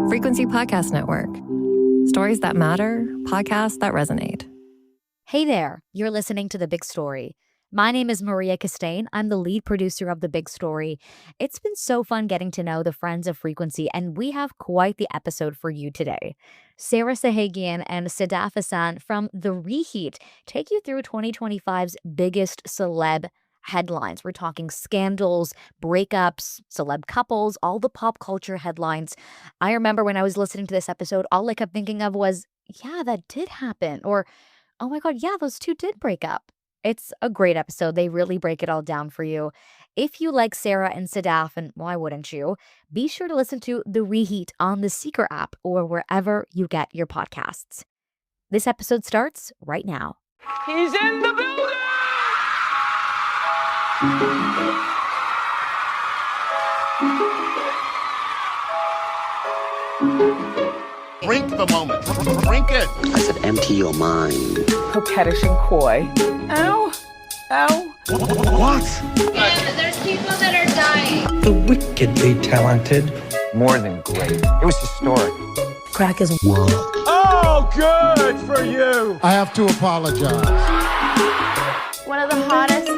Frequency Podcast Network. Stories that matter, podcasts that resonate. Hey there, you're listening to The Big Story. My name is Maria Castaigne. I'm the lead producer of The Big Story. It's been so fun getting to know the friends of Frequency, and we have quite the episode for you today. Sarah Sahagian and Sadaf from The Reheat take you through 2025's biggest celeb headlines. We're talking scandals, breakups, celeb couples, all the pop culture headlines. I remember when I was listening to this episode, all I kept thinking of was, yeah, that did happen. Or, oh my God, yeah, those two did break up. It's a great episode. They really break it all down for you. If you like Sarah and Sadaf, and why wouldn't you, be sure to listen to The Reheat on the Seeker app or wherever you get your podcasts. This episode starts right now. He's in the building! Drink the moment. Drink it. I said empty your mind. Coquettish and coy. Ow. Ow. What? And there's people that are dying. The wickedly talented. More than great. It was historic. Crack is World. Oh, good for you. I have to apologize. One of the hottest.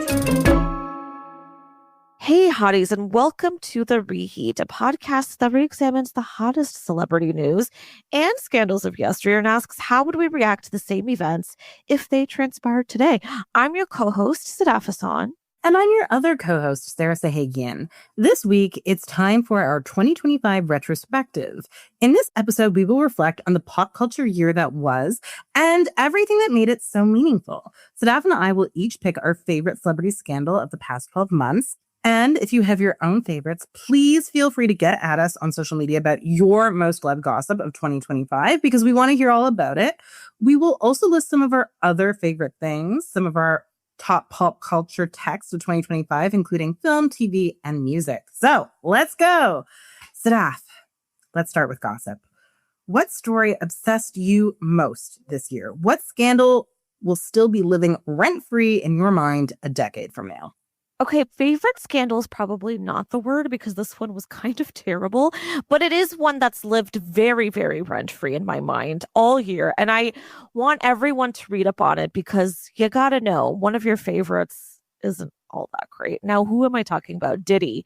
Hey, hotties, and welcome to The Reheat, a podcast that re-examines the hottest celebrity news and scandals of yesteryear and asks, how would we react to the same events if they transpired today? I'm your co-host, Sadaf. And I'm your other co-host, Sarah Sahagian. This week, it's time for our 2025 retrospective. In this episode, we will reflect on the pop culture year that was and everything that made it so meaningful. Sadaf and I will each pick our favorite celebrity scandal of the past 12 months. And if you have your own favorites, please feel free to get at us on social media about your most loved gossip of 2025, because we want to hear all about it. We will also list some of our other favorite things, some of our top pop culture texts of 2025, including film, TV, and music. So let's go. Sadaf, let's start with gossip. What story obsessed you most this year? What scandal will still be living rent-free in your mind a decade from now? Okay, favorite scandal is probably not the word because this one was kind of terrible, but it is one that's lived very, very rent-free in my mind all year. And I want everyone to read up on it because you gotta know, one of your favorites isn't all that great. Now, who am I talking about? Diddy.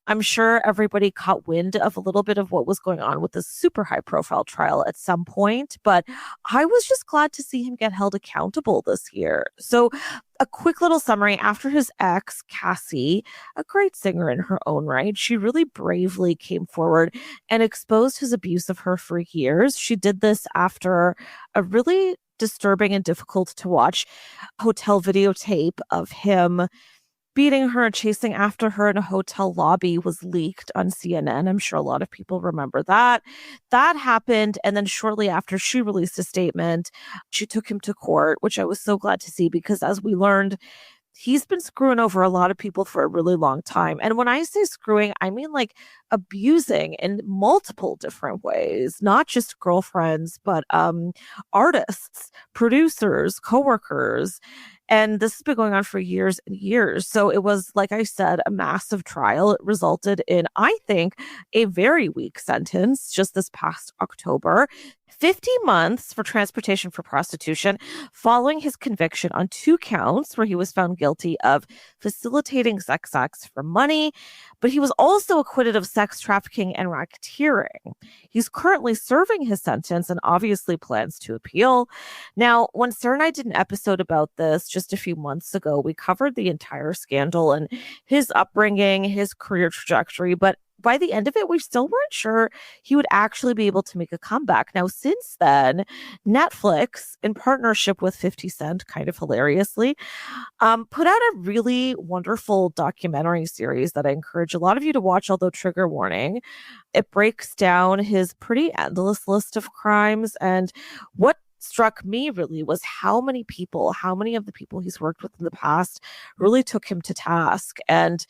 I'm sure everybody caught wind of a little bit of what was going on with this super high profile trial at some point, but I was just glad to see him get held accountable this year. So a quick little summary. After his ex, Cassie, a great singer in her own right, she really bravely came forward and exposed his abuse of her for years. She did this after a really disturbing and difficult to watch hotel videotape of him beating her and chasing after her in a hotel lobby was leaked on CNN. I'm sure a lot of people remember that. That happened. And then shortly after, she released a statement. She took him to court, which I was so glad to see because as we learned, he's been screwing over a lot of people for a really long time. And when I say screwing, I mean like abusing in multiple different ways, not just girlfriends, but artists, producers, coworkers. And this has been going on for years and years. So it was, like I said, a massive trial. It resulted in, I think, a very weak sentence just this past October. 50 months for transportation for prostitution following his conviction on 2 counts where he was found guilty of facilitating sex acts for money, but he was also acquitted of sex trafficking and racketeering. He's currently serving his sentence and obviously plans to appeal. Now, when Sarah and I did an episode about this just a few months ago, we covered the entire scandal and his upbringing, his career trajectory, but by the end of it, we still weren't sure he would actually be able to make a comeback. Now, since then, Netflix, in partnership with 50 Cent, kind of hilariously, put out a really wonderful documentary series that I encourage a lot of you to watch, although trigger warning. It breaks down his pretty endless list of crimes. And what struck me really was how many of the people he's worked with in the past really took him to task and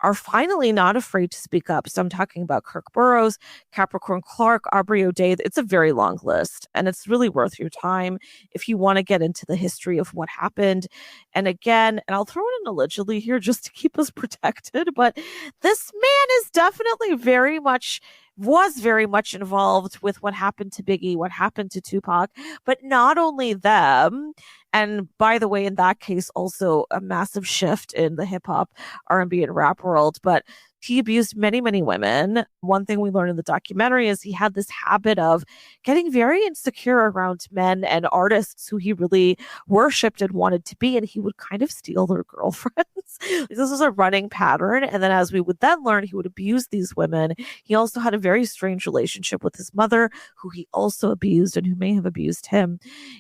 are finally not afraid to speak up. So I'm talking about Kirk Burroughs, Capricorn Clark, Aubrey O'Day. It's a very long list, and it's really worth your time if you want to get into the history of what happened. And again, and I'll throw in an allegedly here just to keep us protected, but this man is definitely very much was very much involved with what happened to Biggie, what happened to Tupac, but not only them. And by the way, in that case, also a massive shift in the hip hop, R&B, and rap world. But he abused many, many women. One thing we learned in the documentary is he had this habit of getting very insecure around men and artists who he really worshipped and wanted to be, and he would kind of steal their girlfriends. This was a running pattern. And then as we would then learn, he would abuse these women. He also had a very strange relationship with his mother, who he also abused and who may have abused him.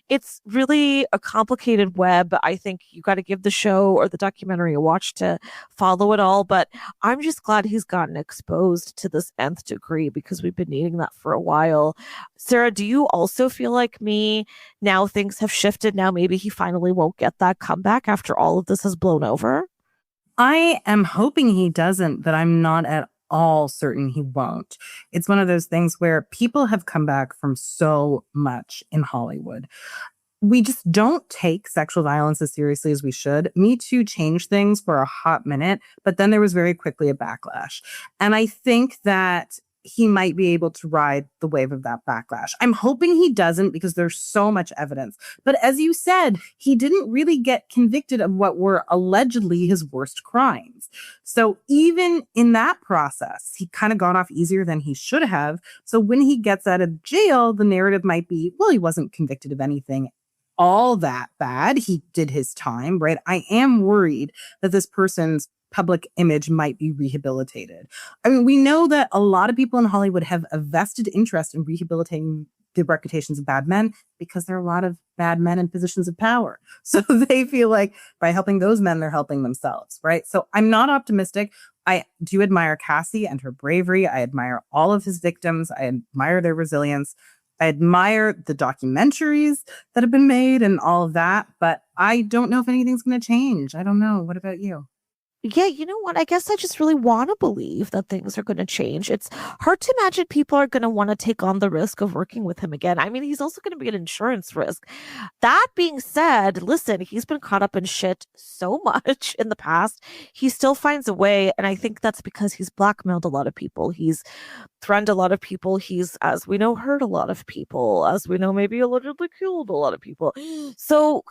It's really a complicated web. I think you got to give the show or the documentary a watch to follow it all. But I'm just glad he's gotten exposed to this nth degree, because we've been needing that for a while. Sarah, do you also feel like me? Now things have shifted. Now maybe he finally won't get that comeback after all of this has blown over? I am hoping he doesn't, but I'm not at all certain he won't. It's one of those things where people have come back from so much in Hollywood. We just don't take sexual violence as seriously as we should. Me Too changed things for a hot minute, but then there was very quickly a backlash. And I think that he might be able to ride the wave of that backlash. I'm hoping he doesn't, because there's so much evidence. But as you said, he didn't really get convicted of what were allegedly his worst crimes. So even in that process, he kind of got off easier than he should have. So when he gets out of jail, the narrative might be, well, he wasn't convicted of anything all that bad. He did his time, right? I am worried that this person's public image might be rehabilitated. I mean, we know that a lot of people in Hollywood have a vested interest in rehabilitating the reputations of bad men, because there are a lot of bad men in positions of power. So they feel like by helping those men, they're helping themselves, right? So I'm not optimistic. I do admire Cassie and her bravery. I admire all of his victims. I admire their resilience. I admire the documentaries that have been made and all of that, but I don't know if anything's going to change. I don't know. What about you? Yeah, you know what? I guess I just really want to believe that things are going to change. It's hard to imagine people are going to want to take on the risk of working with him again. I mean, he's also going to be an insurance risk. That being said, listen, he's been caught up in shit so much in the past. He still finds a way. And I think that's because he's blackmailed a lot of people. He's threatened a lot of people. He's, as we know, hurt a lot of people. As we know, maybe allegedly killed a lot of people. So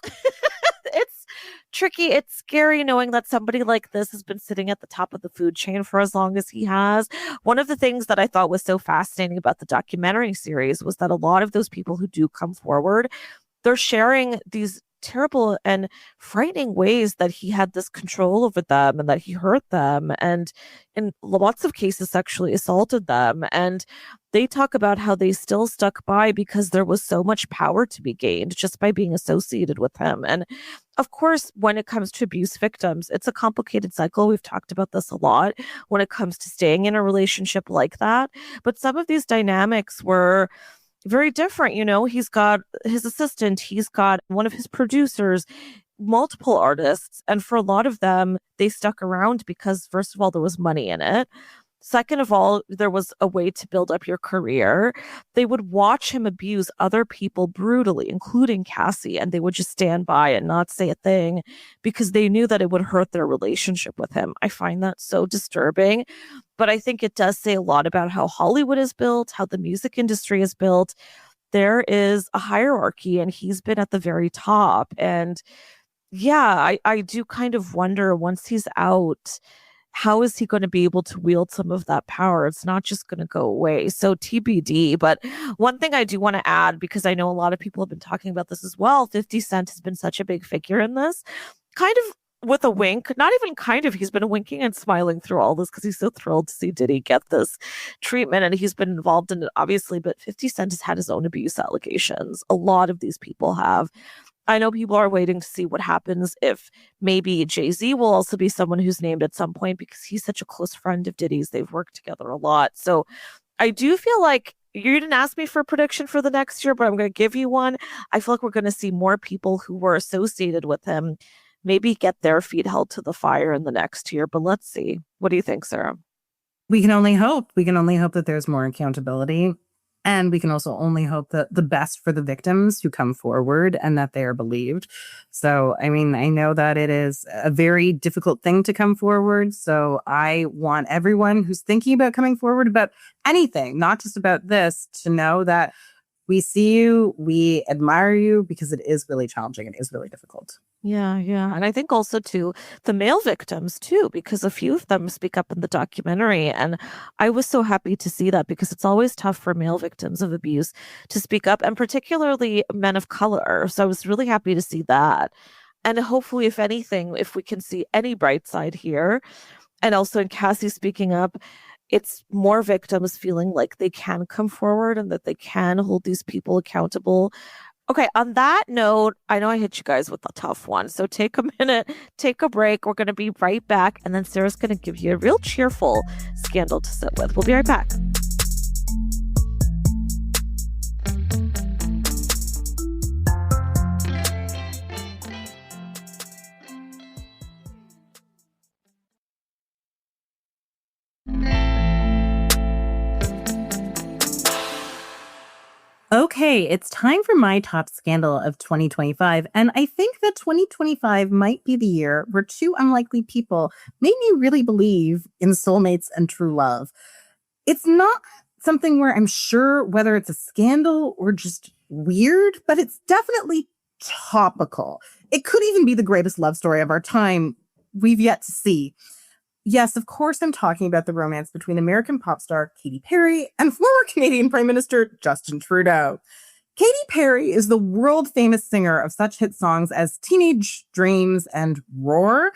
it's tricky. It's scary knowing that somebody like this has been sitting at the top of the food chain for as long as he has. One of the things that I thought was so fascinating about the documentary series was that a lot of those people who do come forward, they're sharing these terrible and frightening ways that he had this control over them and that he hurt them and in lots of cases sexually assaulted them. And they talk about how they still stuck by because there was so much power to be gained just by being associated with him. And of course, when it comes to abuse victims, it's a complicated cycle. We've talked about this a lot when it comes to staying in a relationship like that. But some of these dynamics were very different. You know, he's got his assistant, he's got one of his producers, multiple artists. And for a lot of them, they stuck around because, first of all, there was money in it. Second of all, there was a way to build up your career. They would watch him abuse other people brutally, including Cassie, and they would just stand by and not say a thing because they knew that it would hurt their relationship with him. I find that so disturbing, but I think it does say a lot about how Hollywood is built, how the music industry is built. There is a hierarchy, and he's been at the very top. And yeah, I do kind of wonder, once he's out, how is he going to be able to wield some of that power? It's not just going to go away. So TBD. But one thing I do want to add, because I know a lot of people have been talking about this as well, 50 Cent has been such a big figure in this, kind of with a wink, not even kind of, he's been winking and smiling through all this because he's so thrilled to see Diddy get this treatment, and he's been involved in it, obviously, but 50 Cent has had his own abuse allegations. A lot of these people have. I know people are waiting to see what happens if maybe Jay-Z will also be someone who's named at some point, because he's such a close friend of Diddy's. They've worked together a lot. So I do feel like, you didn't ask me for a prediction for the next year, but I'm going to give you one. I feel like we're going to see more people who were associated with him maybe get their feet held to the fire in the next year. But let's see. What do you think, Sarah? We can only hope. We can only hope that there's more accountability. And we can also only hope that the best for the victims who come forward and that they are believed. So, I mean, I know that it is a very difficult thing to come forward. So I want everyone who's thinking about coming forward about anything, not just about this, to know that we see you, we admire you, because it is really challenging. It is really difficult. Yeah, yeah. And I think also, too, the male victims, too, because a few of them speak up in the documentary. And I was so happy to see that, because it's always tough for male victims of abuse to speak up, and particularly men of color. So I was really happy to see that. And hopefully, if anything, if we can see any bright side here, and also in Cassie speaking up, it's more victims feeling like they can come forward and that they can hold these people accountable. Okay, on that note, I know I hit you guys with a tough one, so take a minute, take a break. We're going to be right back, and then Sarah's going to give you a real cheerful scandal to sit with. We'll be right back. Okay, it's time for my top scandal of 2025. And I think that 2025 might be the year where two unlikely people made me really believe in soulmates and true love. It's not something where I'm sure whether it's a scandal or just weird, but it's definitely topical. It could even be the greatest love story of our time we've yet to see. Yes, of course, I'm talking about the romance between American pop star Katy Perry and former Canadian Prime Minister Justin Trudeau. Katy Perry is the world-famous singer of such hit songs as Teenage Dreams and Roar.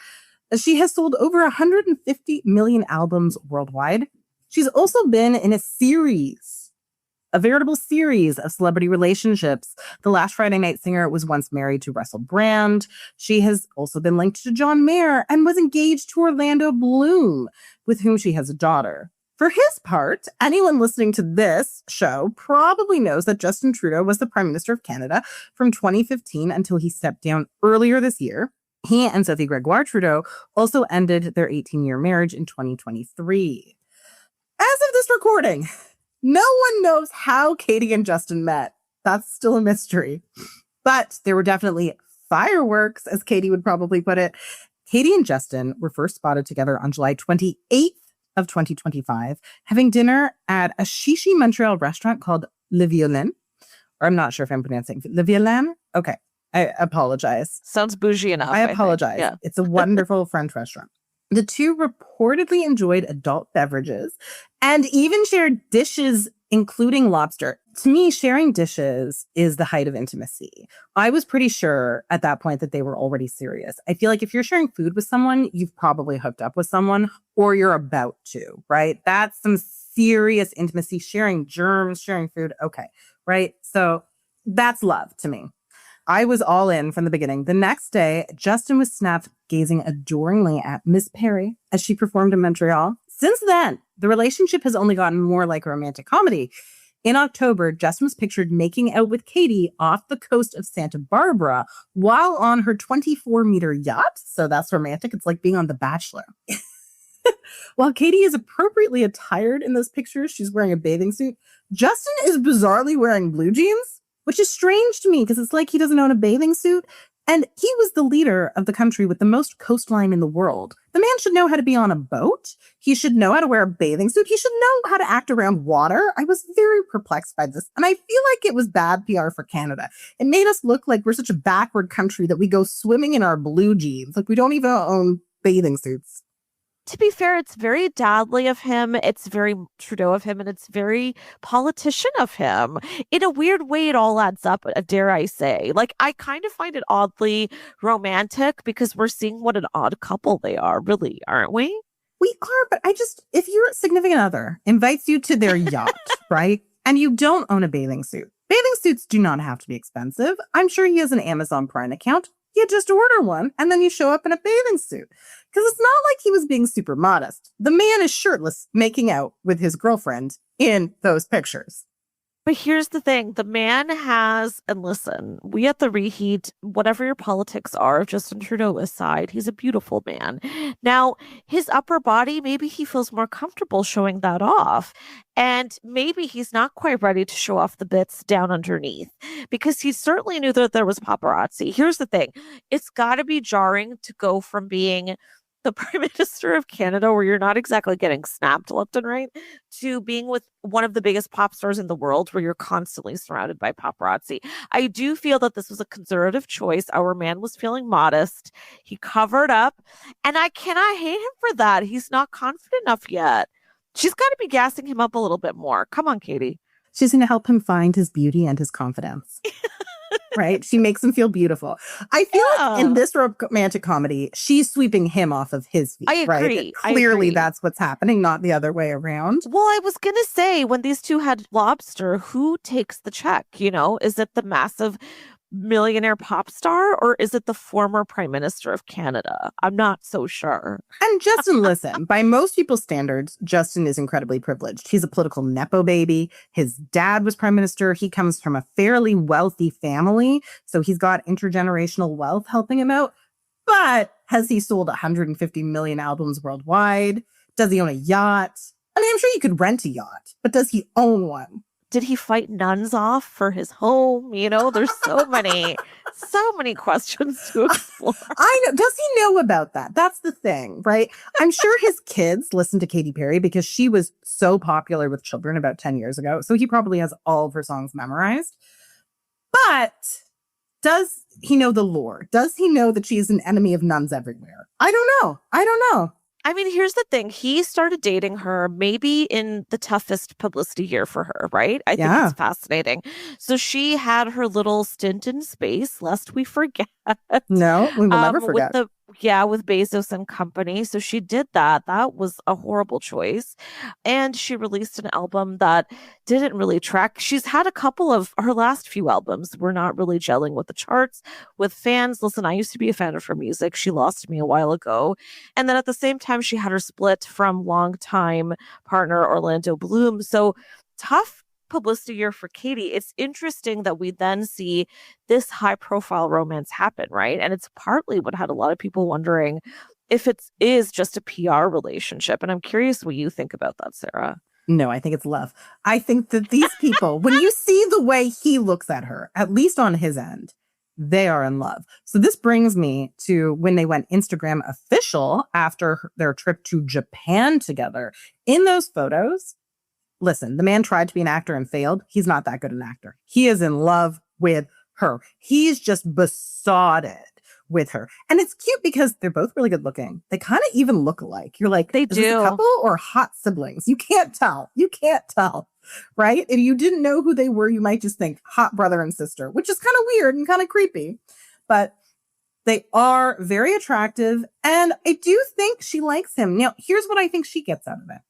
She has sold over 150 million albums worldwide. She's also been in a veritable series of celebrity relationships. The Last Friday Night Singer was once married to Russell Brand. She has also been linked to John Mayer and was engaged to Orlando Bloom, with whom she has a daughter. For his part, anyone listening to this show probably knows that Justin Trudeau was the Prime Minister of Canada from 2015 until he stepped down earlier this year. He and Sophie Gregoire Trudeau also ended their 18-year marriage in 2023. As of this recording, no one knows how Katy and Justin met. That's still a mystery. But there were definitely fireworks, as Katy would probably put it. Katy and Justin were first spotted together on July 28th of 2025, having dinner at a Shishi Montreal restaurant called Le Violin. Or I'm not sure if I'm pronouncing Le Violin. Okay, I apologize. Sounds bougie enough. I apologize. Yeah. It's a wonderful French restaurant. The two reportedly enjoyed adult beverages and even shared dishes, including lobster. To me, sharing dishes is the height of intimacy. I was pretty sure at that point that they were already serious. I feel like if you're sharing food with someone, you've probably hooked up with someone or you're about to, right? That's some serious intimacy, sharing germs, sharing food. Okay, right? So that's love to me. I was all in from the beginning. The next day, Justin was snapped gazing adoringly at Miss Perry as she performed in Montreal. Since then, the relationship has only gotten more like a romantic comedy. In October, Justin was pictured making out with Katy off the coast of Santa Barbara while on her 24-meter yacht. So that's romantic. It's like being on The Bachelor. While Katy is appropriately attired in those pictures, she's wearing a bathing suit. Justin is bizarrely wearing blue jeans, which is strange to me because it's like he doesn't own a bathing suit. And he was the leader of the country with the most coastline in the world. The man should know how to be on a boat. He should know how to wear a bathing suit. He should know how to act around water. I was very perplexed by this. And I feel like it was bad PR for Canada. It made us look like we're such a backward country that we go swimming in our blue jeans. Like we don't even own bathing suits. To be fair, it's very dadly of him. It's very Trudeau of him, and it's very politician of him. In a weird way, it all adds up, dare I say. Like, I kind of find it oddly romantic because we're seeing what an odd couple they are, really, aren't we? We are, but if your significant other invites you to their yacht, right, and you don't own a bathing suit, bathing suits do not have to be expensive. I'm sure he has an Amazon Prime account. You just order one, and then you show up in a bathing suit. Because it's not like he was being super modest. The man is shirtless, making out with his girlfriend in those pictures. But here's the thing. The man has, and listen, we at the Reheat, whatever your politics are, Justin Trudeau aside, he's a beautiful man. Now, his upper body, maybe he feels more comfortable showing that off. And maybe he's not quite ready to show off the bits down underneath because he certainly knew that there was paparazzi. Here's the thing. It's got to be jarring to go from being the Prime Minister of Canada, where you're not exactly getting snapped left and right, to being with one of the biggest pop stars in the world, where you're constantly surrounded by paparazzi. I do feel that this was a conservative choice. Our man was feeling modest. He covered up, and I cannot hate him for that. He's not confident enough yet. She's got to be gassing him up a little bit more. Come on, Katy. She's going to help him find his beauty and his confidence. Right? She makes him feel beautiful. I feel like in this romantic comedy, she's sweeping him off of his feet. I agree. Right? Clearly, that's what's happening, not the other way around. Well, I was going to say, when these two had lobster, who takes the check? You know, is it the massive millionaire pop star, or is it the former Prime Minister of Canada? I'm not so sure. And Justin, listen, by most people's standards, Justin is incredibly privileged. He's a political Nepo baby. His dad was Prime Minister. He comes from a fairly wealthy family, so he's got intergenerational wealth helping him out. But has he sold 150 million albums worldwide? Does he own a yacht? I mean, I'm sure you could rent a yacht, but does he own one? Did he fight nuns off for his home? You know, there's so many questions to explore. I know. Does he know about that? That's the thing, right? I'm sure his kids listen to Katy Perry because she was so popular with children about 10 years ago. So he probably has all of her songs memorized. But does he know the lore? Does he know that she is an enemy of nuns everywhere? I don't know. I mean, here's the thing. He started dating her maybe in the toughest publicity year for her, right? I think it's fascinating. So she had her little stint in space, lest we forget. No, we will never forget. With Bezos and company. So she did that. That was a horrible choice. And she released an album that didn't really track. She's had a couple of her last few albums were not really gelling with the charts, with fans. Listen, I used to be a fan of her music. She lost me a while ago. And then at the same time, she had her split from longtime partner Orlando Bloom. So tough publicity year for Katy. It's interesting that we then see this high profile romance happen, right? And it's partly what had a lot of people wondering if it is just a PR relationship. And I'm curious what you think about that, Sarah. No, I think it's love. I think that these people, when you see the way he looks at her, at least on his end, they are in love. So this brings me to when they went Instagram official after their trip to Japan together. In those photos, listen, the man tried to be an actor and failed. He's not that good an actor. He is in love with her. He's just besotted with her. And it's cute because they're both really good looking. They kind of even look alike. You're like, they is this a couple or hot siblings? You can't tell. Right? If you didn't know who they were, you might just think hot brother and sister, which is kind of weird and kind of creepy. But they are very attractive. And I do think she likes him. Now, here's what I think she gets out of it.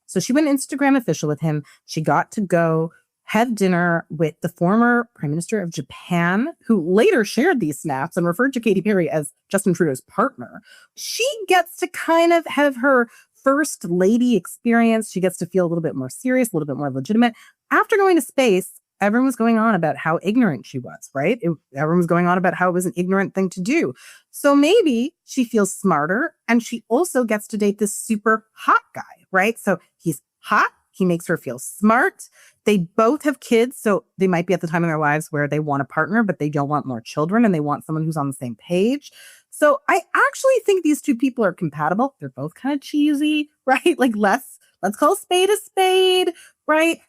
So she went Instagram official with him. She got to go have dinner with the former Prime Minister of Japan, who later shared these snaps and referred to Katy Perry as Justin Trudeau's partner. She gets to kind of have her first lady experience. She gets to feel a little bit more serious, a little bit more legitimate. After going to space, everyone was going on about how ignorant she was, right? Everyone was going on about how it was an ignorant thing to do. So maybe she feels smarter, and she also gets to date this super hot guy, right? So he's hot. He makes her feel smart. They both have kids, so they might be at the time in their lives where they want a partner, but they don't want more children, and they want someone who's on the same page. So I actually think these two people are compatible. They're both kind of cheesy, right? Like let's call a spade, right?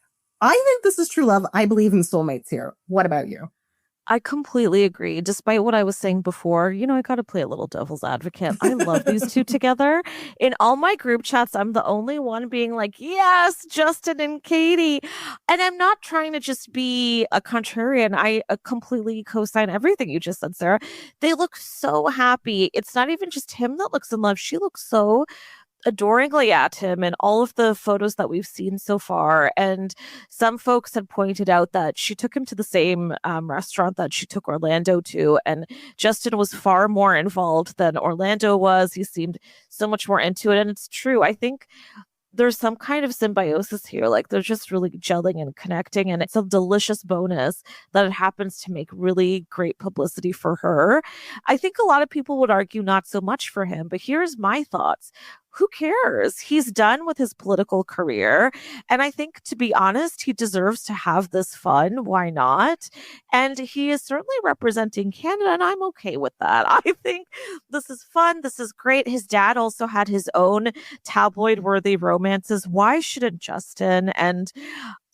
I think this is true love. I believe in soulmates here. What about you? I completely agree. Despite what I was saying before, I got to play a little devil's advocate. I love these two together. In all my group chats, I'm the only one being like, yes, Justin and Katy. And I'm not trying to just be a contrarian. I completely co-sign everything you just said, Sarah. They look so happy. It's not even just him that looks in love. She looks so adoringly at him in all of the photos that we've seen so far. And some folks had pointed out that she took him to the same restaurant that she took Orlando to, and Justin was far more involved than Orlando was. He seemed so much more into it. And it's true. I think there's some kind of symbiosis here. Like they're just really gelling and connecting. And it's a delicious bonus that it happens to make really great publicity for her. I think a lot of people would argue not so much for him, but here's my thoughts. Who cares? He's done with his political career. And I think, to be honest, he deserves to have this fun. Why not? And he is certainly representing Canada, and I'm okay with that. I think this is fun. This is great. His dad also had his own tabloid-worthy romances. Why shouldn't Justin? And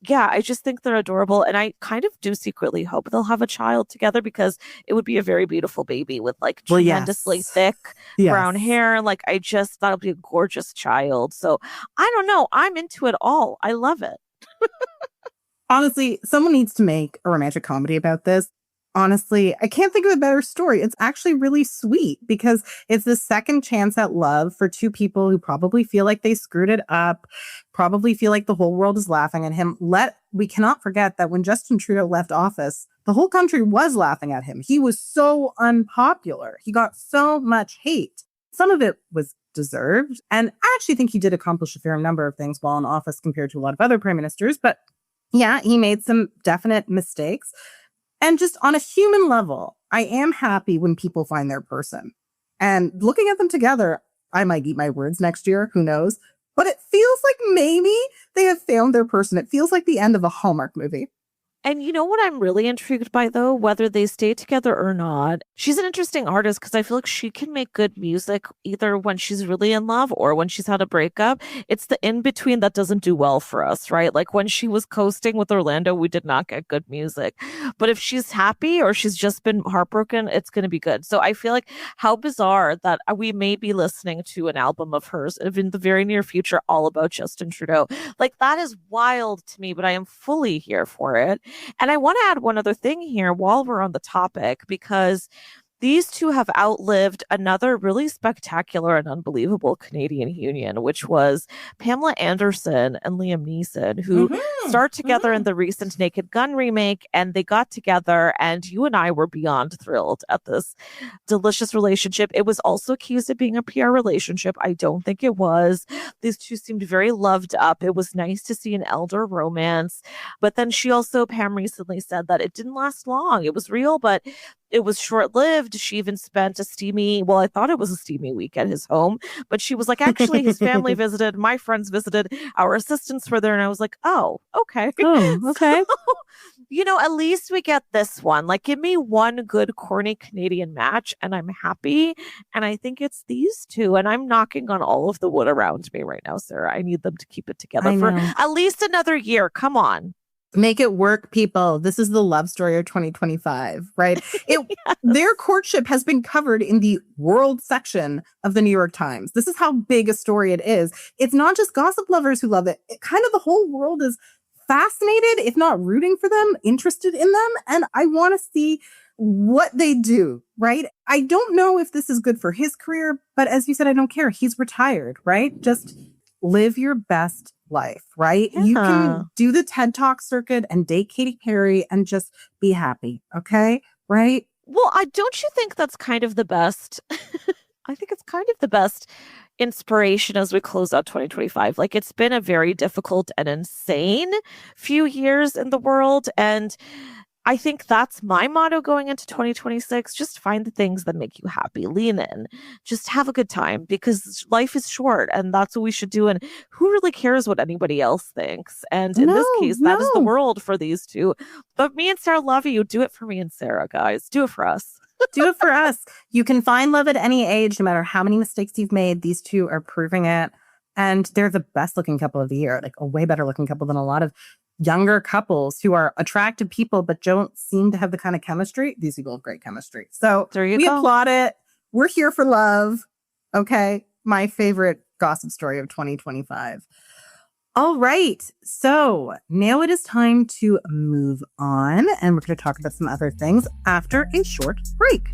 yeah, I just think they're adorable. And I kind of do secretly hope they'll have a child together because it would be a very beautiful baby with like tremendously thick brown hair. Like that'll be a gorgeous child. So I don't know. I'm into it all. I love it. Honestly, someone needs to make a romantic comedy about this. Honestly, I can't think of a better story. It's actually really sweet because it's the second chance at love for two people who probably feel like they screwed it up, probably feel like the whole world is laughing at him. We cannot forget that when Justin Trudeau left office, the whole country was laughing at him. He was so unpopular. He got so much hate. Some of it was deserved. And I actually think he did accomplish a fair number of things while in office compared to a lot of other prime ministers. But yeah, he made some definite mistakes. And just on a human level, I am happy when people find their person. And looking at them together, I might eat my words next year, who knows? But it feels like maybe they have found their person. It feels like the end of a Hallmark movie. And you know what I'm really intrigued by, though, whether they stay together or not? She's an interesting artist because I feel like she can make good music either when she's really in love or when she's had a breakup. It's the in-between that doesn't do well for us, right? Like when she was coasting with Orlando, we did not get good music. But if she's happy or she's just been heartbroken, it's going to be good. So I feel like how bizarre that we may be listening to an album of hers in the very near future all about Justin Trudeau. Like that is wild to me, but I am fully here for it. And I want to add one other thing here while we're on the topic, because these two have outlived another really spectacular and unbelievable Canadian union, which was Pamela Anderson and Liam Neeson, who starred together in the recent Naked Gun remake, and they got together, and you and I were beyond thrilled at this delicious relationship. It was also accused of being a PR relationship. I don't think it was. These two seemed very loved up. It was nice to see an elder romance. But then Pam recently said that it didn't last long. It was real, but it was short-lived. She even spent I thought it was a steamy week at his home, but she was like, actually, his family visited, my friends visited, our assistants were there. And I was like, oh, okay. Oh, okay. So, at least we get this one. Like, give me one good, corny Canadian match and I'm happy. And I think it's these two. And I'm knocking on all of the wood around me right now, Sarah. I need them to keep it together for at least another year. Come on. Make it work, people. This is the love story of 2025, right? Their courtship has been covered in the world section of the New York Times. This is how big a story it is. It's not just gossip lovers who love it. Kind of the whole world is fascinated, if not rooting for them, interested in them. And I want to see what they do, right? I don't know if this is good for his career, but as you said, I don't care. He's retired, right? Just live your best life, right? You can do the TED Talk circuit and date Katy Perry and just be happy, okay? Right? Well, don't you think that's kind of the best? I think it's kind of the best inspiration as we close out 2025. Like, it's been a very difficult and insane few years in the world, and I think that's my motto going into 2026. Just find the things that make you happy. Lean in. Just have a good time because life is short and that's what we should do. And who really cares what anybody else thinks? And in this case, that is the world for these two. But me and Sarah love you. Do it for me and Sarah, guys. Do it for us. Do it for us. You can find love at any age, no matter how many mistakes you've made. These two are proving it. And they're the best looking couple of the year, like a way better looking couple than a lot of younger couples who are attractive people but don't seem to have the kind of chemistry. These people have great chemistry. So we applaud it. We're here for love. Okay. My favorite gossip story of 2025. All right. So now it is time to move on, and we're going to talk about some other things after a short break.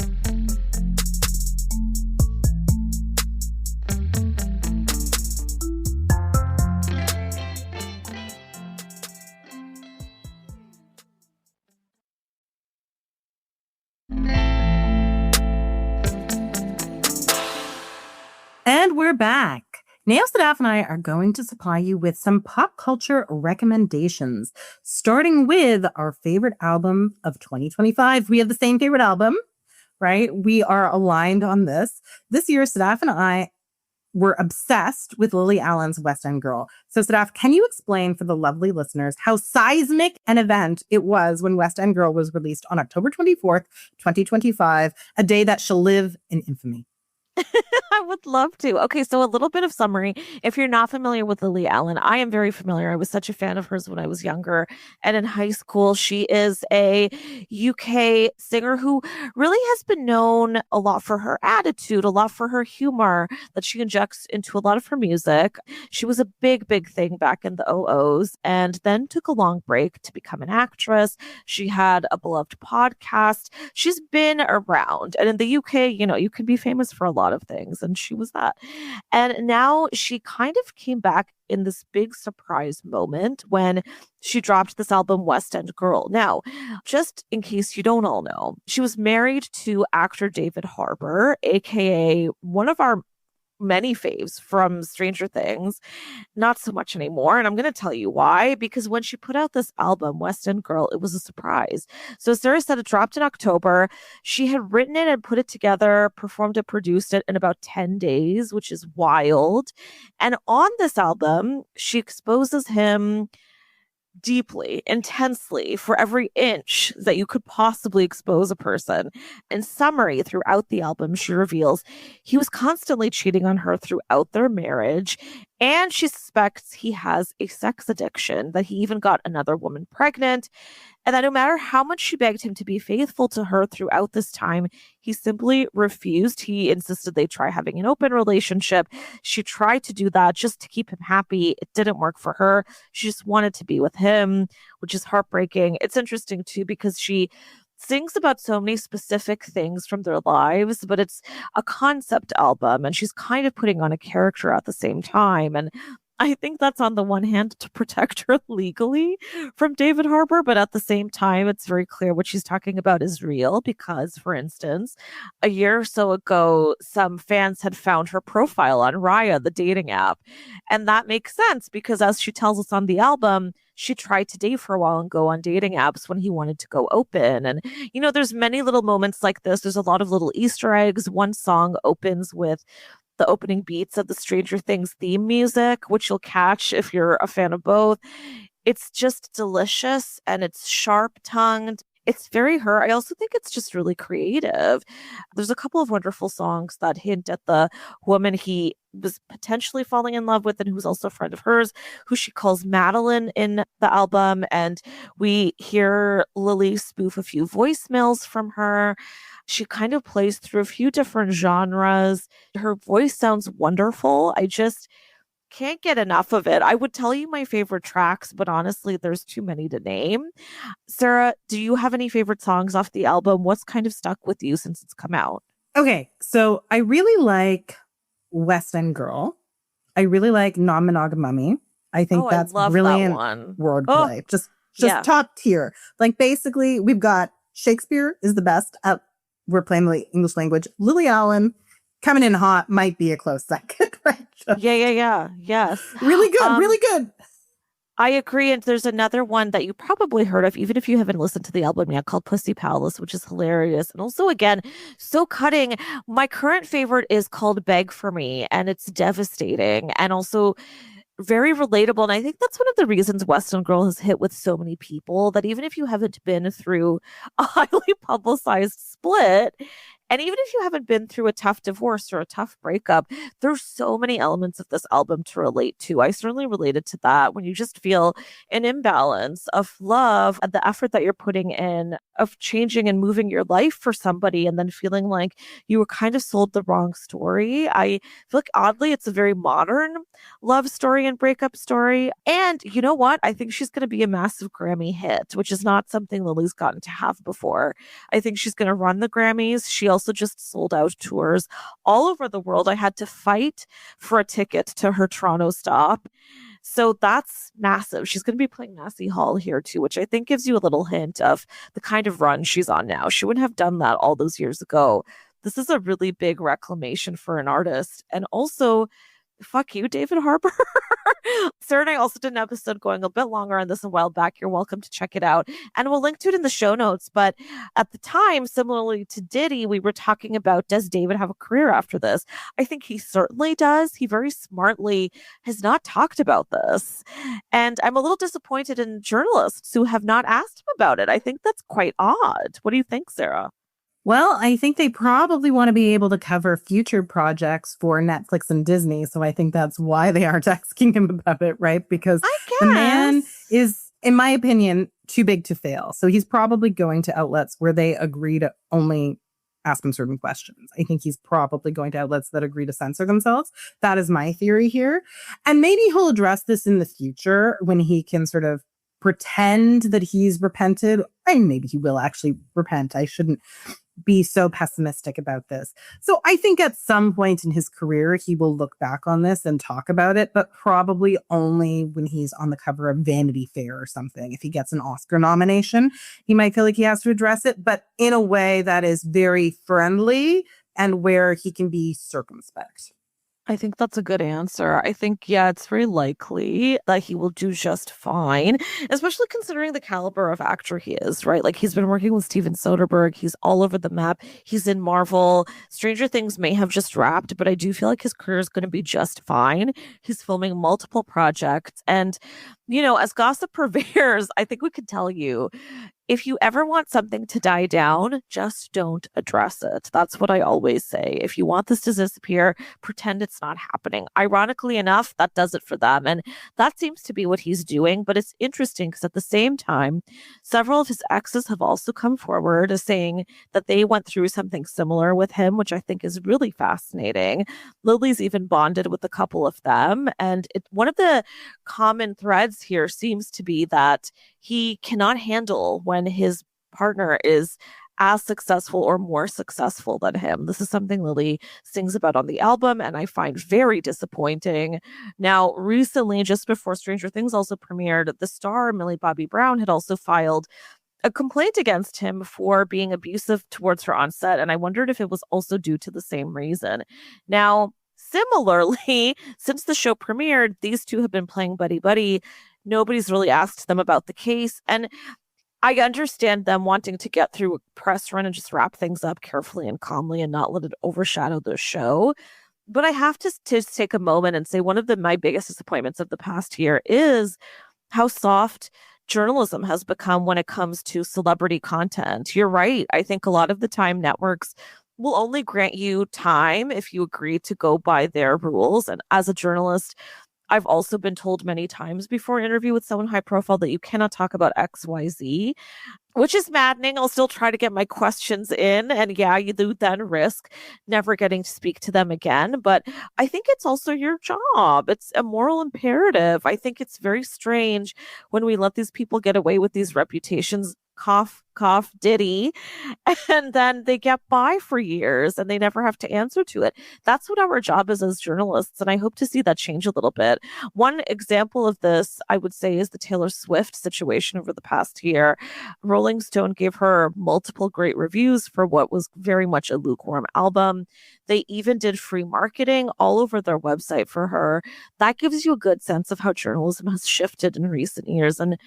And we're back. Now, Sadaf and I are going to supply you with some pop culture recommendations, starting with our favorite album of 2025. We have the same favorite album, right? We are aligned on this. This year, Sadaf and I were obsessed with Lily Allen's West End Girl. So, Sadaf, can you explain for the lovely listeners how seismic an event it was when West End Girl was released on October 24th, 2025, a day that shall live in infamy? I would love to. Okay, so a little bit of summary. If you're not familiar with Lily Allen, I am very familiar. I was such a fan of hers when I was younger and in high school. She is a UK singer who really has been known a lot for her attitude, a lot for her humor that she injects into a lot of her music. She was a big, big thing back in the 00s and then took a long break to become an actress. She had a beloved podcast. She's been around. And in the UK, you can be famous for a lot of things. And she was that. And now she kind of came back in this big surprise moment when she dropped this album, West End Girl. Now, just in case you don't all know, she was married to actor David Harbour, aka one of our many faves from Stranger Things, not so much anymore. And I'm going to tell you why, because when she put out this album, West End Girl, it was a surprise. So Sarah said it dropped in October. She had written it and put it together, performed it, produced it in about 10 days, which is wild. And on this album, she exposes him deeply, intensely, for every inch that you could possibly expose a person. In summary, throughout the album, she reveals he was constantly cheating on her throughout their marriage, and she suspects he has a sex addiction, that he even got another woman pregnant, and that no matter how much she begged him to be faithful to her throughout this time, he simply refused. He insisted they try having an open relationship. She tried to do that just to keep him happy. It didn't work for her. She just wanted to be with him, which is heartbreaking. It's interesting, too, because she sings about so many specific things from their lives, but it's a concept album, and she's kind of putting on a character at the same time. And I think that's on the one hand to protect her legally from David Harbour, but at the same time, it's very clear what she's talking about is real because, for instance, a year or so ago, some fans had found her profile on Raya, the dating app. And that makes sense because, as she tells us on the album, she tried to date for a while and go on dating apps when he wanted to go open. And, there's many little moments like this. There's a lot of little Easter eggs. One song opens with the opening beats of the Stranger Things theme music, which you'll catch if you're a fan of both. It's just delicious and it's sharp-tongued. It's very her. I also think it's just really creative. There's a couple of wonderful songs that hint at the woman he was potentially falling in love with and who's also a friend of hers, who she calls Madeline in the album. And we hear Lily spoof a few voicemails from her. She kind of plays through a few different genres. Her voice sounds wonderful. I just can't get enough of it. I would tell you my favorite tracks, but honestly, there's too many to name. Sarah, do you have any favorite songs off the album? What's kind of stuck with you since it's come out? Okay, so I really like West End Girl. I really like Non-Monogam Mummy. I think that's brilliant wordplay. Just top tier. Like basically, we've got Shakespeare is the best at we're playing the English language. Lily Allen coming in hot might be a close second. Right? Yeah. Yes. Really good. Really good. I agree. And there's another one that you probably heard of, even if you haven't listened to the album yet, called Pussy Palace, which is hilarious. And also, again, so cutting. My current favorite is called Beg For Me, and it's devastating and also very relatable. And I think that's one of the reasons West End Girl has hit with so many people, that even if you haven't been through a highly publicized split, and even if you haven't been through a tough divorce or a tough breakup, there's so many elements of this album to relate to. I certainly related to that when you just feel an imbalance of love and the effort that you're putting in of changing and moving your life for somebody and then feeling like you were kind of sold the wrong story. I feel like oddly, it's a very modern love story and breakup story. And you know what? I think she's going to be a massive Grammy hit, which is not something Lily's gotten to have before. I think she's going to run the Grammys. She also just sold out tours all over the world. I had to fight for a ticket to her Toronto stop. So that's massive. She's going to be playing Massey Hall here too, which I think gives you a little hint of the kind of run she's on now. She wouldn't have done that all those years ago. This is a really big reclamation for an artist. And also, fuck you, David Harbour. Sarah and I also did an episode going a bit longer on this a while back. You're welcome to check it out. And we'll link to it in the show notes. But at the time, similarly to Diddy, we were talking about, does David have a career after this? I think he certainly does. He very smartly has not talked about this. And I'm a little disappointed in journalists who have not asked him about it. I think that's quite odd. What do you think, Sarah? Well, I think they probably want to be able to cover future projects for Netflix and Disney. So I think that's why they aren't asking him about it, right? Because the man is, in my opinion, too big to fail. So he's probably going to outlets where they agree to only ask him certain questions. I think he's probably going to outlets that agree to censor themselves. That is my theory here. And maybe he'll address this in the future when he can sort of pretend that he's repented. And maybe he will actually repent. I shouldn't be so pessimistic about this. So I think at some point in his career, he will look back on this and talk about it, but probably only when he's on the cover of Vanity Fair or something. If he gets an Oscar nomination, he might feel like he has to address it, but in a way that is very friendly and where he can be circumspect. I think that's a good answer. I think, yeah, it's very likely that he will do just fine, especially considering the caliber of actor he is, right? Like, he's been working with Steven Soderbergh. He's all over the map. He's in Marvel. Stranger Things may have just wrapped, but I do feel like his career is going to be just fine. He's filming multiple projects. And, you know, as gossip purveyors, I think we could tell you, if you ever want something to die down, just don't address it. That's what I always say. If you want this to disappear, pretend it's not happening. Ironically enough, that does it for them. And that seems to be what he's doing. But it's interesting because at the same time, several of his exes have also come forward as saying that they went through something similar with him, which I think is really fascinating. Lily's even bonded with a couple of them. And one of the common threads here seems to be that he cannot handle when his partner is as successful or more successful than him. This is something Lily sings about on the album, and I find very disappointing. Now, recently, just before Stranger Things also premiered, the star, Millie Bobby Brown, had also filed a complaint against him for being abusive towards her on set, and I wondered if it was also due to the same reason. Now, similarly, since the show premiered, these two have been playing buddy-buddy. Nobody's really asked them about the case. And I understand them wanting to get through a press run and just wrap things up carefully and calmly and not let it overshadow the show. But I have to take a moment and say one of my biggest disappointments of the past year is how soft journalism has become when it comes to celebrity content. You're right. I think a lot of the time networks will only grant you time if you agree to go by their rules. And as a journalist, I've also been told many times before an interview with someone high profile that you cannot talk about XYZ, which is maddening. I'll still try to get my questions in. And yeah, you do then risk never getting to speak to them again. But I think it's also your job. It's a moral imperative. I think it's very strange when we let these people get away with these reputations. Cough, cough, Diddy. And then they get by for years and they never have to answer to it. That's what our job is as journalists. And I hope to see that change a little bit. One example of this, I would say, is the Taylor Swift situation over the past year. Rolling Stone gave her multiple great reviews for what was very much a lukewarm album. They even did free marketing all over their website for her. That gives you a good sense of how journalism has shifted in recent years. And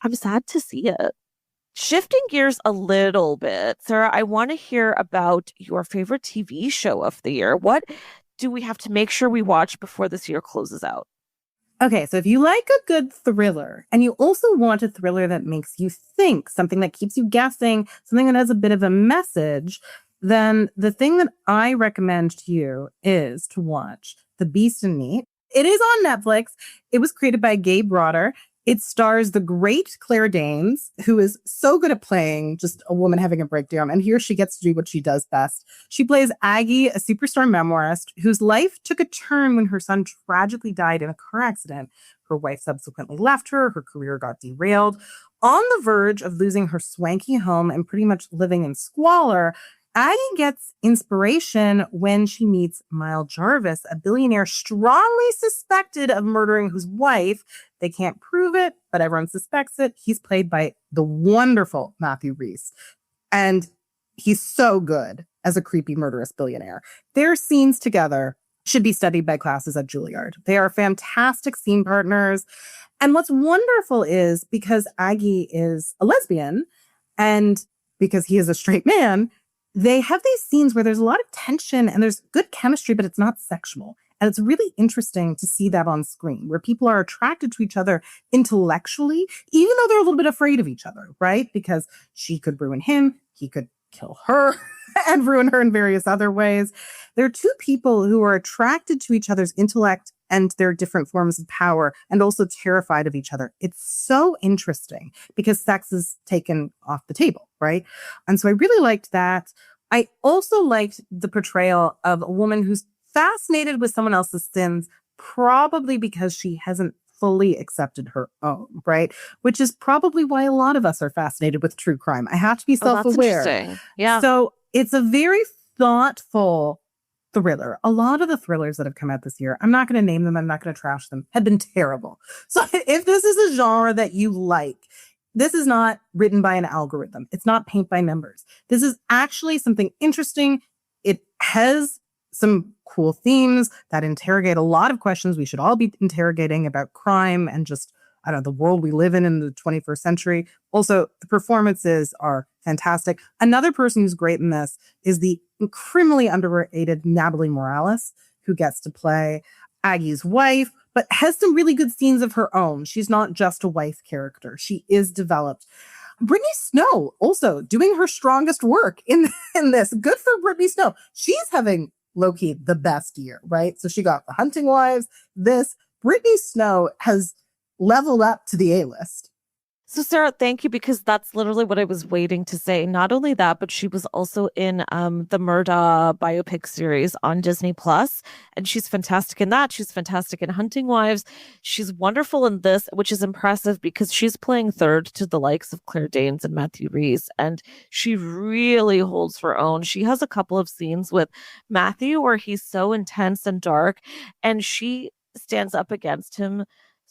I'm sad to see it. Shifting gears a little bit, Sarah, I want to hear about your favorite TV show of the year. What do we have to make sure we watch before this year closes out? Okay, so if you like a good thriller and you also want a thriller that makes you think, something that keeps you guessing, something that has a bit of a message, then the thing that I recommend to you is to watch The Beast in Me. It is on Netflix. It was created by Gabe Rotter. It stars the great Claire Danes, who is so good at playing just a woman having a breakdown. And here she gets to do what she does best. She plays Aggie, a superstar memoirist whose life took a turn when her son tragically died in a car accident. Her wife subsequently left her. Her career got derailed. On the verge of losing her swanky home and pretty much living in squalor, Aggie gets inspiration when she meets Mile Jarvis, a billionaire strongly suspected of murdering his wife. They can't prove it, but everyone suspects it. He's played by the wonderful Matthew Rhys. And he's so good as a creepy, murderous billionaire. Their scenes together should be studied by classes at Juilliard. They are fantastic scene partners. And what's wonderful is because Aggie is a lesbian and because he is a straight man, they have these scenes where there's a lot of tension and there's good chemistry, but it's not sexual. And it's really interesting to see that on screen where people are attracted to each other intellectually, even though they're a little bit afraid of each other, right? Because she could ruin him, he could kill her and ruin her in various other ways. There are two people who are attracted to each other's intellect and their different forms of power and also terrified of each other. It's so interesting because sex is taken off the table, right? And so I really liked that. I also liked the portrayal of a woman who's fascinated with someone else's sins, probably because she hasn't fully accepted her own, right? Which is probably why a lot of us are fascinated with true crime. I have to be self-aware. That's interesting. Yeah. So it's a very thoughtful thriller. A lot of the thrillers that have come out this year, I'm not going to name them, I'm not going to trash them, have been terrible. So if this is a genre that you like, this is not written by an algorithm. It's not paint by numbers. This is actually something interesting. It has some cool themes that interrogate a lot of questions we should all be interrogating about crime and just, I don't know, the world we live in the 21st century. Also, the performances are fantastic. Another person who's great in this is the criminally underrated Natalie Morales, who gets to play Aggie's wife, but has some really good scenes of her own. She's not just a wife character. She is developed. Brittany Snow also doing her strongest work in this. Good for Brittany Snow. She's having low-key the best year, right? So she got The Hunting Wives. Brittany Snow has leveled up to the A-list. So Sarah, thank you, because that's literally what I was waiting to say. Not only that, but she was also in the Murda biopic series on Disney Plus, and she's fantastic in that. She's fantastic in Hunting Wives. She's wonderful in this, which is impressive because she's playing third to the likes of Claire Danes and Matthew Rhys, and she really holds her own. She has a couple of scenes with Matthew where he's so intense and dark, and she stands up against him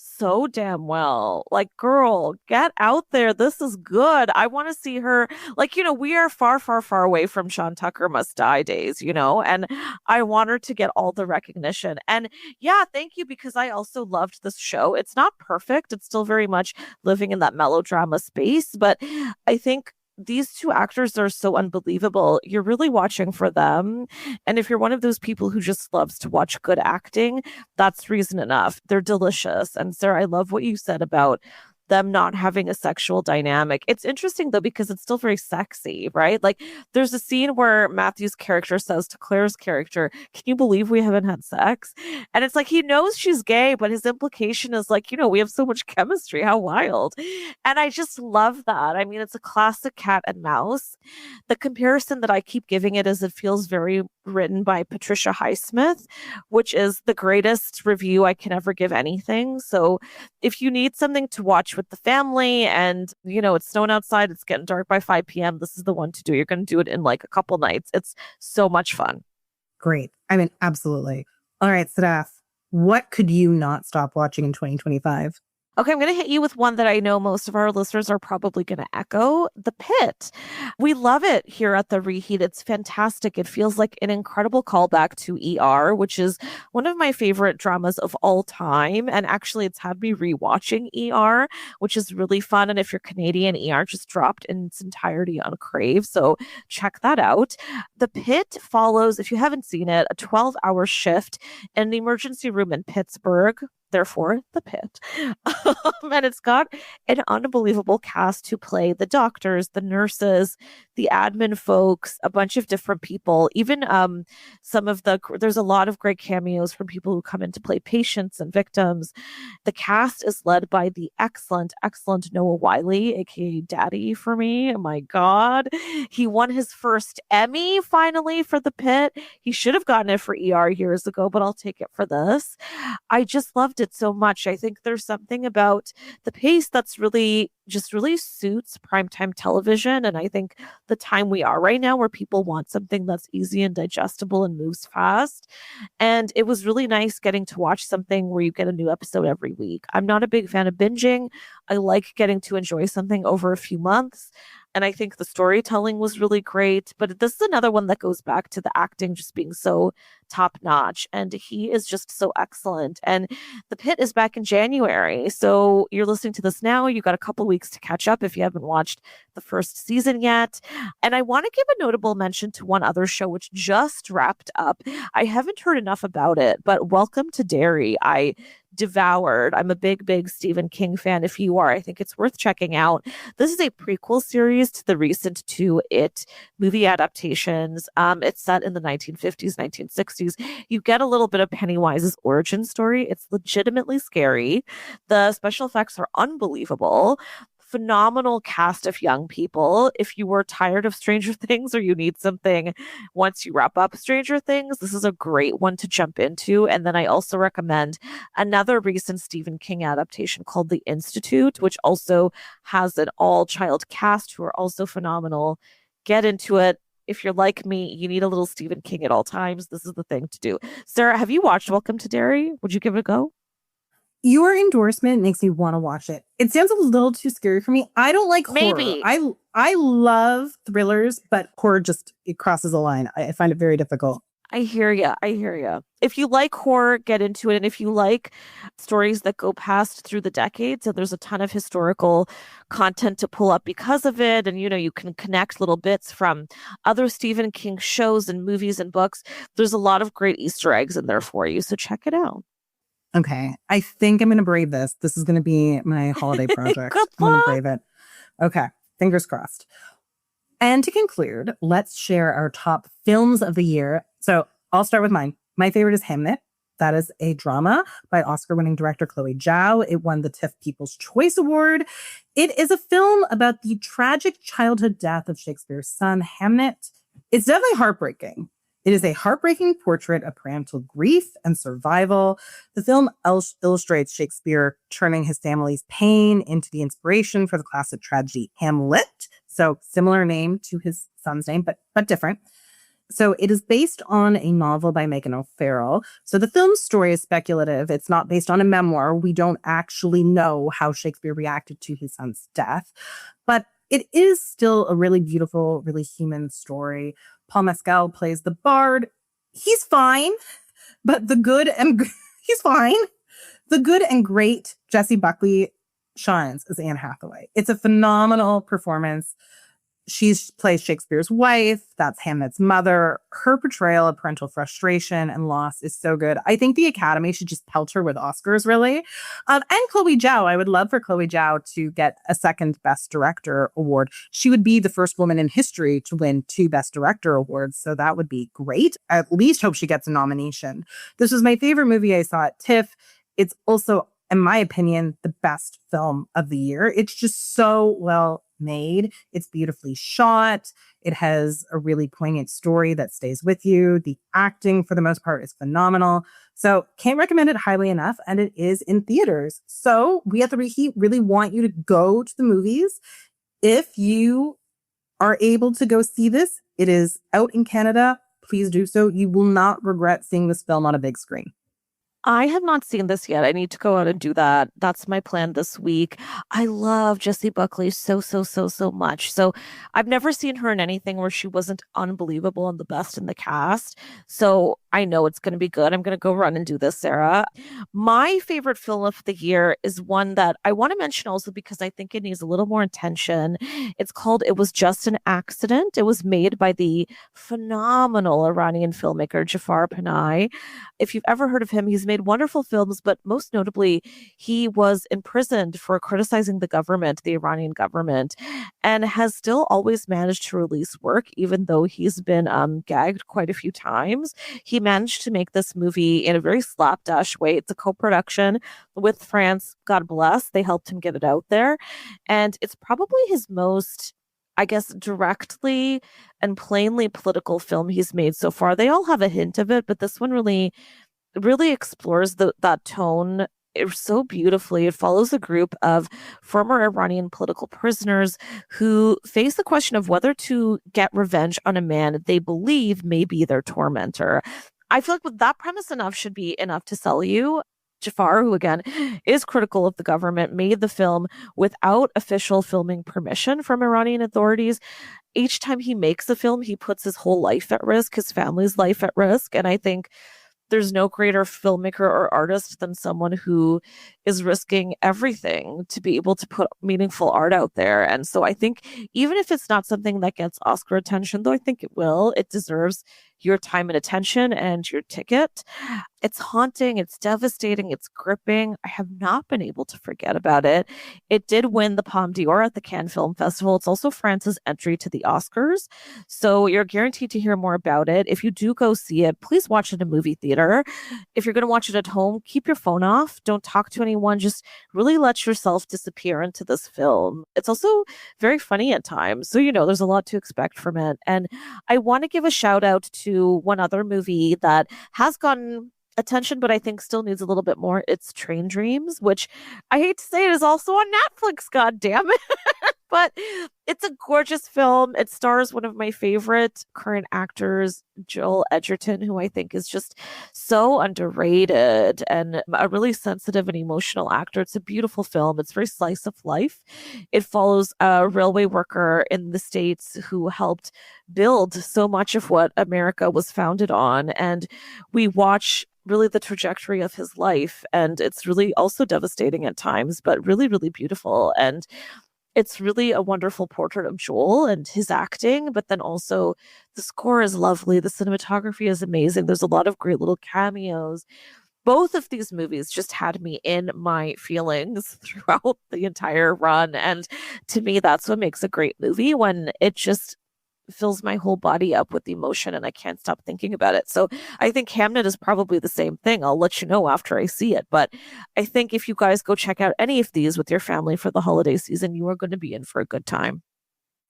so damn well. Like, girl, get out there. This is good. I want to see her. Like, we are far, far, far away from Sean Tucker Must Die days, and I want her to get all the recognition. And yeah, thank you, because I also loved this show. It's not perfect. It's still very much living in that melodrama space, but I think these two actors are so unbelievable. You're really watching for them. And if you're one of those people who just loves to watch good acting, that's reason enough. They're delicious. And Sarah, I love what you said about them not having a sexual dynamic. It's interesting though, because it's still very sexy, right? Like, there's a scene where Matthew's character says to Claire's character, "Can you believe we haven't had sex?" And it's like, he knows she's gay, but his implication is like, we have so much chemistry. How wild. And I just love that. I mean, it's a classic cat and mouse. The comparison that I keep giving it is it feels very written by Patricia Highsmith, which is the greatest review I can ever give anything. So if you need something to watch with the family and, it's snowing outside, it's getting dark by 5 p.m., this is the one to do. You're going to do it in like a couple nights. It's so much fun. Great. I mean, absolutely. All right, Sadaf, what could you not stop watching in 2025? Okay, I'm going to hit you with one that I know most of our listeners are probably going to echo, The Pitt. We love it here at The Reheat. It's fantastic. It feels like an incredible callback to ER, which is one of my favorite dramas of all time. And actually, it's had me rewatching ER, which is really fun. And if you're Canadian, ER just dropped in its entirety on Crave. So check that out. The Pitt follows, if you haven't seen it, a 12-hour shift in the emergency room in Pittsburgh. Therefore, The Pitt. And it's got an unbelievable cast who play the doctors, the nurses, the admin folks, a bunch of different people. Even there's a lot of great cameos from people who come in to play patients and victims. The cast is led by the excellent Noah Wyle, aka Daddy for me. Oh my God. He won his first Emmy finally for The Pitt. He should have gotten it for ER years ago, but I'll take it for this. I just loved it so much. I think there's something about the pace that's really suits primetime television. And I think the time we are right now where people want something that's easy and digestible and moves fast. And it was really nice getting to watch something where you get a new episode every week. I'm not a big fan of binging. I like getting to enjoy something over a few months. And I think the storytelling was really great. But this is another one that goes back to the acting just being so top notch. And he is just so excellent. And The Pitt is back in January. So you're listening to this now. You got a couple weeks to catch up if you haven't watched the first season yet. And I want to give a notable mention to one other show which just wrapped up. I haven't heard enough about it, but Welcome to Derry. I devoured. I'm a big Stephen King fan. If you are, I think it's worth checking out. This is a prequel series to the recent two It movie adaptations. It's set in the 1950s, 1960s. You get a little bit of Pennywise's origin story. It's legitimately scary. The special effects are unbelievable. Phenomenal cast of young people. If you were tired of Stranger Things or you need something once you wrap up Stranger Things, this is a great one to jump into. And then I also recommend another recent Stephen King adaptation called The Institute, which also has an all-child cast who are also phenomenal. Get into it. If you're like me, you need a little Stephen King at all times. This is the thing to do. Sarah, have you watched Welcome to Derry? Would you give it a go? Your endorsement makes me want to watch it. It sounds a little too scary for me. I don't like Maybe. horror. I love thrillers, but horror just, it crosses a line. I find it very difficult. I hear you. If you like horror, get into it. And if you like stories that go past through the decades, and there's a ton of historical content to pull up because of it, and you can connect little bits from other Stephen King shows and movies and books, there's a lot of great Easter eggs in there for you. So check it out. Okay. I think I'm going to brave this. This is going to be my holiday project. Good I'm going luck. to brave it. Okay. Fingers crossed. And to conclude, let's share our top films of the year. So I'll start with mine. My favorite is Hamnet. That is a drama by Oscar-winning director Chloe Zhao. It won the TIFF People's Choice Award. It is a film about the tragic childhood death of Shakespeare's son, Hamnet. It's definitely heartbreaking. It is a heartbreaking portrait of parental grief and survival. The film illustrates Shakespeare turning his family's pain into the inspiration for the classic tragedy Hamlet. So similar name to his son's name, but different. So it is based on a novel by Megan O'Farrell. So the film's story is speculative. It's not based on a memoir. We don't actually know how Shakespeare reacted to his son's death. But it is still a really beautiful, really human story. Paul Mescal plays the bard. He's fine, but he's fine. The good and great Jessie Buckley shines as Anne Hathaway. It's a phenomenal performance. She plays Shakespeare's wife. That's Hamlet's mother. Her portrayal of parental frustration and loss is so good. I think the Academy should just pelt her with Oscars, really. And Chloe Zhao. I would love for Chloe Zhao to get a second Best Director award. She would be the first woman in history to win 2 Best Director awards, so that would be great. I at least hope she gets a nomination. This was my favorite movie I saw at TIFF. It's also, in my opinion, the best film of the year. It's just so well made. It's beautifully shot. It has a really poignant story that stays with you. The acting, for the most part, is phenomenal. So can't recommend it highly enough. And it is in theaters. So we at The Reheat really want you to go to the movies. If you are able to go see this, it is out in Canada. Please do so. You will not regret seeing this film on a big screen. I have not seen this yet. I need to go out and do that. That's my plan this week. I love Jessie Buckley so much. So I've never seen her in anything where she wasn't unbelievable and the best in the cast. So I know it's going to be good. I'm going to go run and do this, Sarah. My favorite film of the year is one that I want to mention also because I think it needs a little more attention. It's called It Was Just an Accident. It was made by the phenomenal Iranian filmmaker Jafar Panahi. If you've ever heard of him, he's made wonderful films, but most notably, he was imprisoned for criticizing the government, the Iranian government, and has still always managed to release work, even though he's been gagged quite a few times. He managed to make this movie in a very slapdash way. It's a co-production with France. God bless. They helped him get it out there. And it's probably his most, I guess, directly and plainly political film he's made so far. They all have a hint of it, but this one really explores that tone so beautifully. It follows a group of former Iranian political prisoners who face the question of whether to get revenge on a man they believe may be their tormentor. I feel like with that premise enough should be enough to sell you. Jafar, who again is critical of the government, made the film without official filming permission from Iranian authorities. Each time he makes a film, he puts his whole life at risk, his family's life at risk. And I think there's no greater filmmaker or artist than someone who is risking everything to be able to put meaningful art out there. And so I think even if it's not something that gets Oscar attention, though I think it will, it deserves your time and attention and your ticket. It's haunting, it's devastating, it's gripping. I have not been able to forget about it. It did win the Palme d'Or at the Cannes Film Festival. It's also France's entry to the Oscars. So you're guaranteed to hear more about it. If you do go see it, please watch it in a movie theater. If you're going to watch it at home, keep your phone off. Don't talk to anyone. Just really let yourself disappear into this film. It's also very funny at times. So, there's a lot to expect from it. And I want to give a shout out to one other movie that has gotten attention, but I think still needs a little bit more. It's Train Dreams, which I hate to say it is also on Netflix, god damn it. But it's a gorgeous film. It stars one of my favorite current actors, Joel Edgerton, who I think is just so underrated and a really sensitive and emotional actor. It's a beautiful film. It's very slice of life. It follows a railway worker in the States who helped build so much of what America was founded on. And we watch really the trajectory of his life. And it's really also devastating at times, but really, really beautiful. And it's really a wonderful portrait of Joel and his acting, but then also the score is lovely. The cinematography is amazing. There's a lot of great little cameos. Both of these movies just had me in my feelings throughout the entire run. And to me, that's what makes a great movie, when it just fills my whole body up with emotion and I can't stop thinking about it. So I think Hamnet is probably the same thing. I'll let you know after I see it. But I think if you guys go check out any of these with your family for the holiday season, you are going to be in for a good time.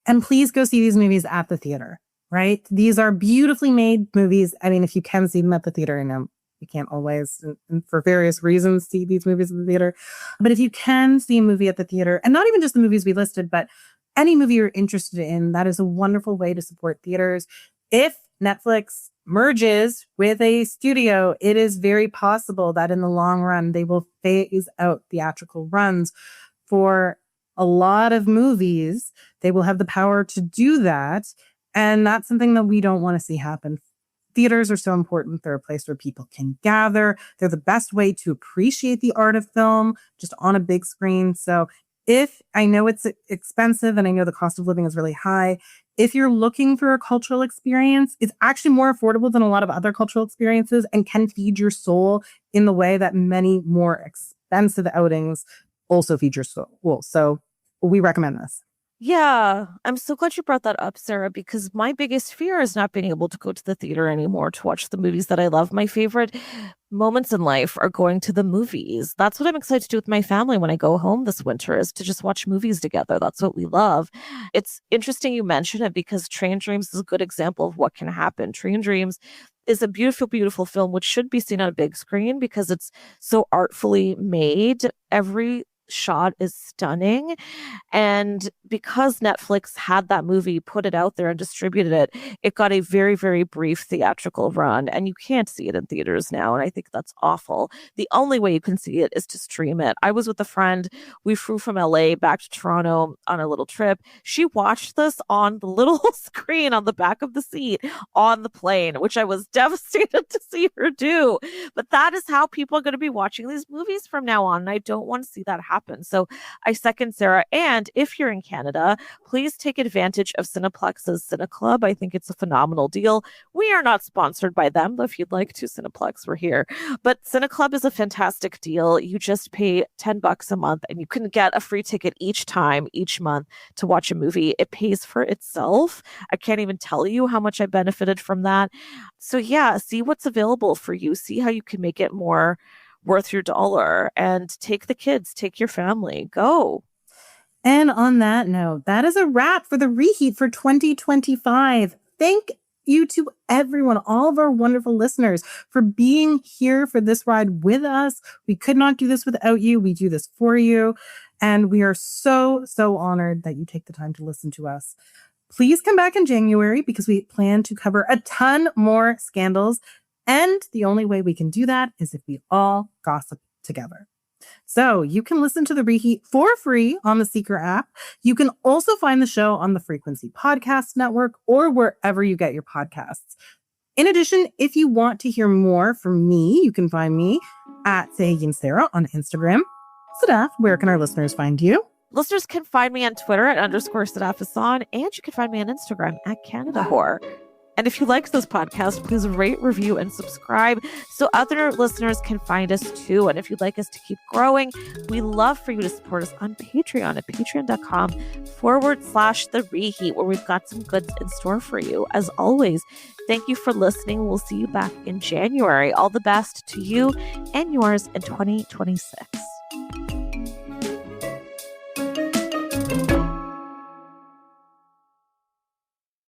And please go see these movies at the theater, right? These are beautifully made movies. I mean, if you can see them at the theater, I know you can't always, and for various reasons, see these movies at the theater. But if you can see a movie at the theater, and not even just the movies we listed, but any movie you're interested in, that is a wonderful way to support theaters. If Netflix merges with a studio, it is very possible that in the long run, they will phase out theatrical runs for a lot of movies. They will have the power to do that. And that's something that we don't want to see happen. Theaters are so important. They're a place where people can gather. They're the best way to appreciate the art of film, just on a big screen. So if I know it's expensive and I know the cost of living is really high, if you're looking for a cultural experience, it's actually more affordable than a lot of other cultural experiences and can feed your soul in the way that many more expensive outings also feed your soul. So we recommend this. Yeah, I'm so glad you brought that up, Sarah, because my biggest fear is not being able to go to the theater anymore to watch the movies that I love. My favorite moments in life are going to the movies. That's what I'm excited to do with my family when I go home this winter, is to just watch movies together. That's what we love. It's interesting you mention it, because Train Dreams is a good example of what can happen. Train Dreams is a beautiful, beautiful film, which should be seen on a big screen because it's so artfully made. Every shot is stunning. And because Netflix had that movie, put it out there and distributed it, it got a very, very brief theatrical run. And you can't see it in theaters now. And I think that's awful. The only way you can see it is to stream it. I was with a friend. We flew from LA back to Toronto on a little trip. She watched this on the little screen on the back of the seat on the plane, which I was devastated to see her do. But that is how people are going to be watching these movies from now on. And I don't want to see that happen. So I second Sarah. And if you're in Canada, please take advantage of Cineplex's Cine Club. I think it's a phenomenal deal. We are not sponsored by them, but if you'd like to, Cineplex, we're here. But Cine Club is a fantastic deal. You just pay $10 a month and you can get a free ticket each month to watch a movie. It pays for itself. I can't even tell you how much I benefited from that. So yeah, see what's available for you. See how you can make it more worth your dollar, and take the kids, take your family, go. And on that note, that is a wrap for the Reheat for 2025. Thank you to everyone, all of our wonderful listeners, for being here for this ride with us. We could not do this without you. We do this for you. And we are so, so honored that you take the time to listen to us. Please come back in January, because we plan to cover a ton more scandals. And the only way we can do that is if we all gossip together. So you can listen to The Reheat for free on the Seeker app. You can also find the show on the Frequency Podcast Network or wherever you get your podcasts. In addition, if you want to hear more from me, you can find me at Sarah on Instagram. Sadaf, where can our listeners find you? Listeners can find me on Twitter at _Sadaf Hassan, and you can find me on Instagram at Canada Whore. And if you like this podcast, please rate, review, and subscribe so other listeners can find us too. And if you'd like us to keep growing, we love for you to support us on Patreon at patreon.com/The Reheat, where we've got some goods in store for you. As always, thank you for listening. We'll see you back in January. All the best to you and yours in 2026.